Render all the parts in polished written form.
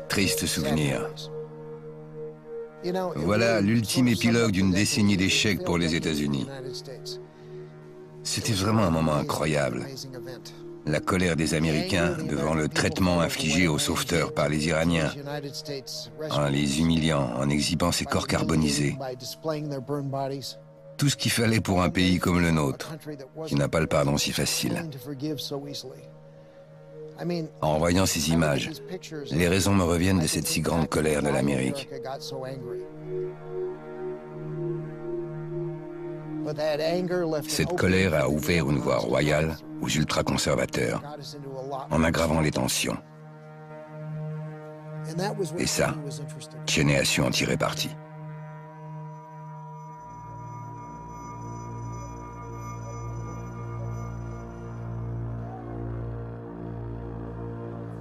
Triste souvenir. Voilà l'ultime épilogue d'une décennie d'échecs pour les États-Unis. C'était vraiment un moment incroyable. La colère des Américains devant le traitement infligé aux sauveteurs par les Iraniens, en les humiliant, en exhibant ces corps carbonisés. Tout ce qu'il fallait pour un pays comme le nôtre, qui n'a pas le pardon si facile. En voyant ces images, les raisons me reviennent de cette si grande colère de l'Amérique. Cette colère a ouvert une voie royale aux ultra-conservateurs, en aggravant les tensions. Et ça, Cheney a su en tirer parti.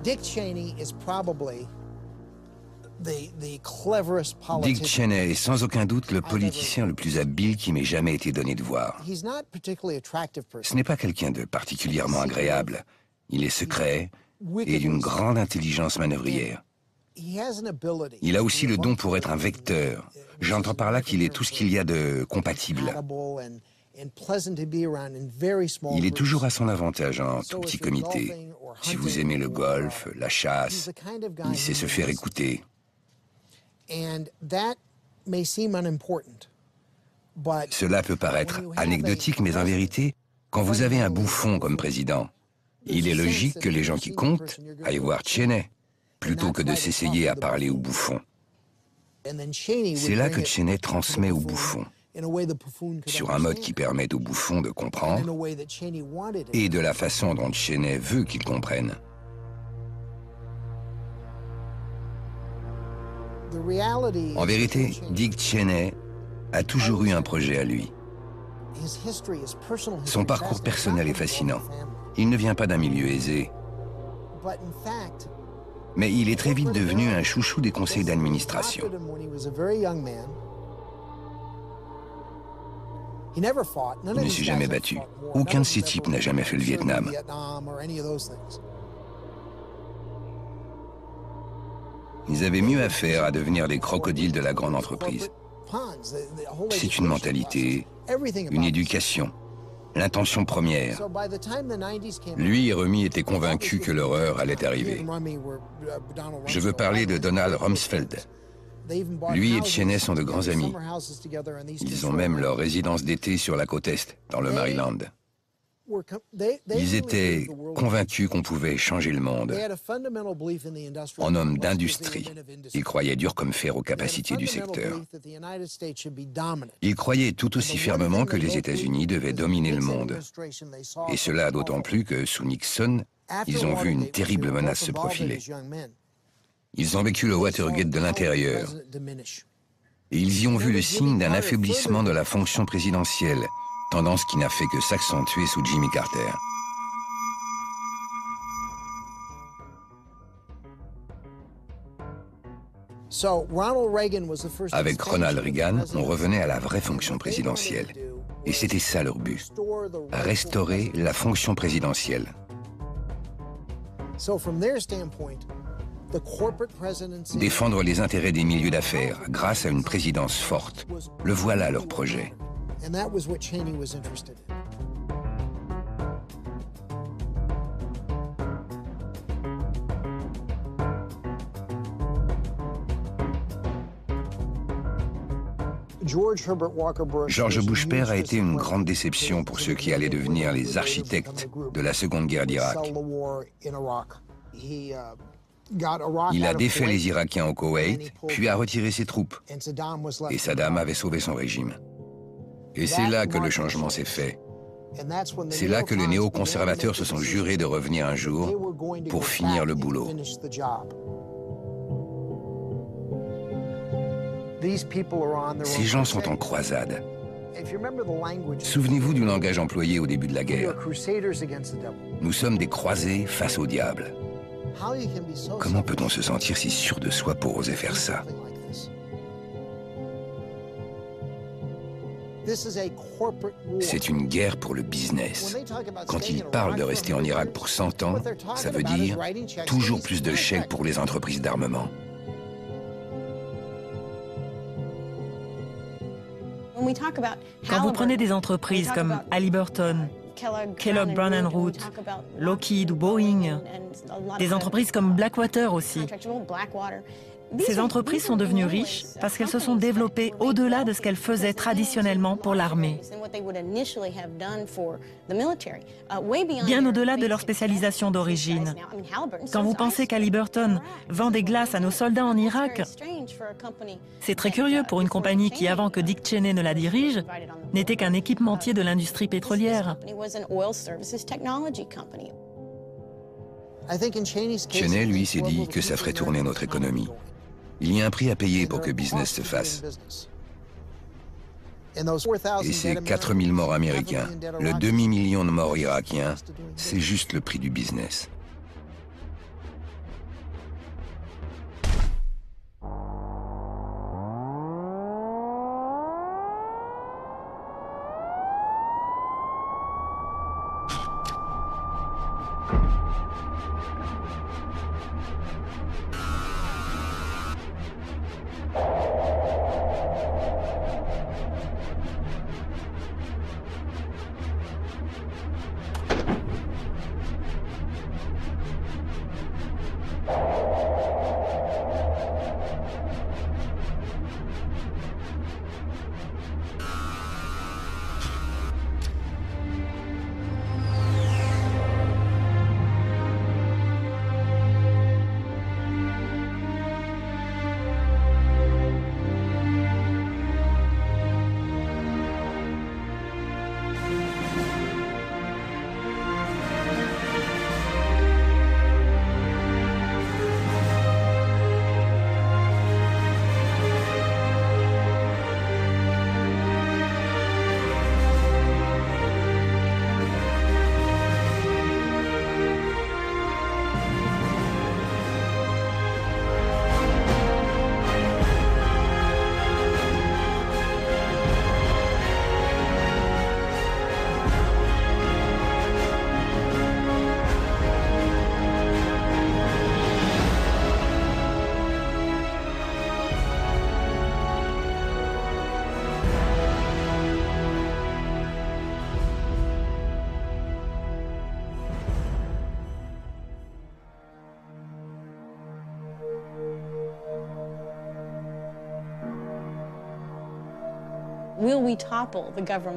Dick Cheney est sans aucun doute le politicien le plus habile qui m'ait jamais été donné de voir. Ce n'est pas quelqu'un de particulièrement agréable. Il est secret et d'une grande intelligence manœuvrière. Il a aussi le don pour être un vecteur. J'entends par là qu'il est tout ce qu'il y a de compatible. Il est toujours à son avantage en tout petit comité. Si vous aimez le golf, la chasse, il sait se faire écouter. Cela peut paraître anecdotique, mais en vérité, quand vous avez un bouffon comme président, il est logique que les gens qui comptent aillent voir Cheney, plutôt que de s'essayer à parler au bouffon. C'est là que Cheney transmet au bouffon, sur un mode qui permet au bouffon de comprendre, et de la façon dont Cheney veut qu'il comprenne. En vérité, Dick Cheney a toujours eu un projet à lui. Son parcours personnel est fascinant. Il ne vient pas d'un milieu aisé. Mais il est très vite devenu un chouchou des conseils d'administration. Il ne s'est jamais battu. Aucun de ces types n'a jamais fait le Vietnam. Ils avaient mieux à faire à devenir les crocodiles de la grande entreprise. C'est une mentalité, une éducation, l'intention première. Lui et Rummy étaient convaincus que l'horreur allait arriver. Je veux parler de Donald Rumsfeld. Lui et Cheney sont de grands amis. Ils ont même leur résidence d'été sur la côte Est, dans le Maryland. Ils étaient convaincus qu'on pouvait changer le monde. En homme d'industrie, ils croyaient dur comme fer aux capacités du secteur. Ils croyaient tout aussi fermement que les États-Unis devaient dominer le monde. Et cela d'autant plus que, sous Nixon, ils ont vu une terrible menace se profiler. Ils ont vécu le Watergate de l'intérieur. Et ils y ont vu le signe d'un affaiblissement de la fonction présidentielle, tendance qui n'a fait que s'accentuer sous Jimmy Carter. Avec Ronald Reagan, on revenait à la vraie fonction présidentielle. Et c'était ça leur but, restaurer la fonction présidentielle. Défendre les intérêts des milieux d'affaires grâce à une présidence forte. Le voilà leur projet. George Bush père a été une grande déception pour ceux qui allaient devenir les architectes de la Seconde Guerre d'Irak. Il a défait les Irakiens au Koweït, puis a retiré ses troupes. Et Saddam avait sauvé son régime. Et c'est là que le changement s'est fait. C'est là que les néoconservateurs se sont jurés de revenir un jour pour finir le boulot. Ces gens sont en croisade. Souvenez-vous du langage employé au début de la guerre. Nous sommes des croisés face au diable. Comment peut-on se sentir si sûr de soi pour oser faire ça? C'est une guerre pour le business. Quand ils parlent de rester en Irak pour 100 ans, ça veut dire toujours plus de chèques pour les entreprises d'armement. Quand vous prenez des entreprises comme Halliburton, Kellogg Brown & Root, Lockheed ou Boeing, des entreprises comme Blackwater aussi, ces entreprises sont devenues riches parce qu'elles se sont développées au-delà de ce qu'elles faisaient traditionnellement pour l'armée. Bien au-delà de leur spécialisation d'origine. Quand vous pensez qu'Hallyburton vend des glaces à nos soldats en Irak, c'est très curieux pour une compagnie qui, avant que Dick Cheney ne la dirige, n'était qu'un équipementier de l'industrie pétrolière. Cheney, lui, s'est dit que ça ferait tourner notre économie. Il y a un prix à payer pour que business se fasse. Et ces 4000 morts américains, le demi-million de morts irakiens, c'est juste le prix du business.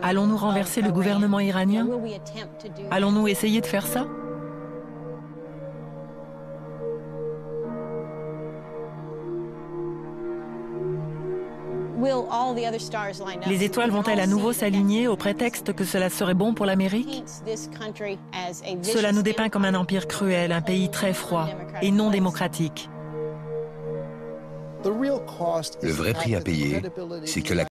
Allons-nous renverser le gouvernement iranien? Allons-nous essayer de faire ça? Les étoiles vont-elles à nouveau s'aligner au prétexte que cela serait bon pour l'Amérique? Cela nous dépeint comme un empire cruel, un pays très froid et non démocratique. Le vrai prix à payer, c'est que la